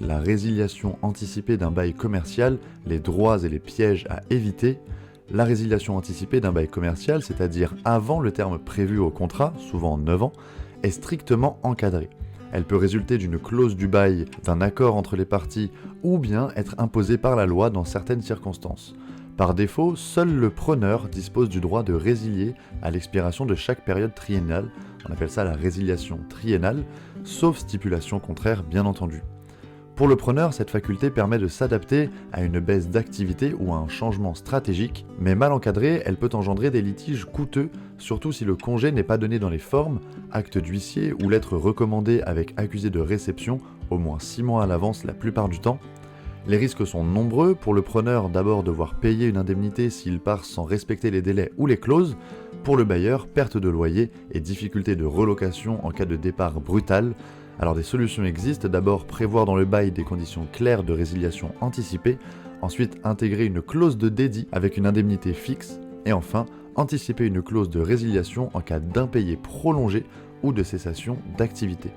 la résiliation anticipée d'un bail commercial, les droits et les pièges à éviter. La résiliation anticipée d'un bail commercial, c'est-à-dire avant le terme prévu au contrat, souvent 9 ans, est strictement encadrée. Elle peut résulter d'une clause du bail, d'un accord entre les parties, ou bien être imposée par la loi dans certaines circonstances. Par défaut, seul le preneur dispose du droit de résilier à l'expiration de chaque période triennale, on appelle ça la résiliation triennale, sauf stipulation contraire bien entendu. Pour le preneur, cette faculté permet de s'adapter à une baisse d'activité ou à un changement stratégique, mais mal encadrée, elle peut engendrer des litiges coûteux, surtout si le congé n'est pas donné dans les formes, acte d'huissier ou lettre recommandée avec accusé de réception, au moins 6 mois à l'avance la plupart du temps. Les risques sont nombreux, pour le preneur d'abord devoir payer une indemnité s'il part sans respecter les délais ou les clauses, pour le bailleur, perte de loyer et difficulté de relocation en cas de départ brutal. Alors des solutions existent, d'abord prévoir dans le bail des conditions claires de résiliation anticipée, ensuite intégrer une clause de dédit avec une indemnité fixe, et enfin anticiper une clause de résiliation en cas d'impayé prolongé ou de cessation d'activité.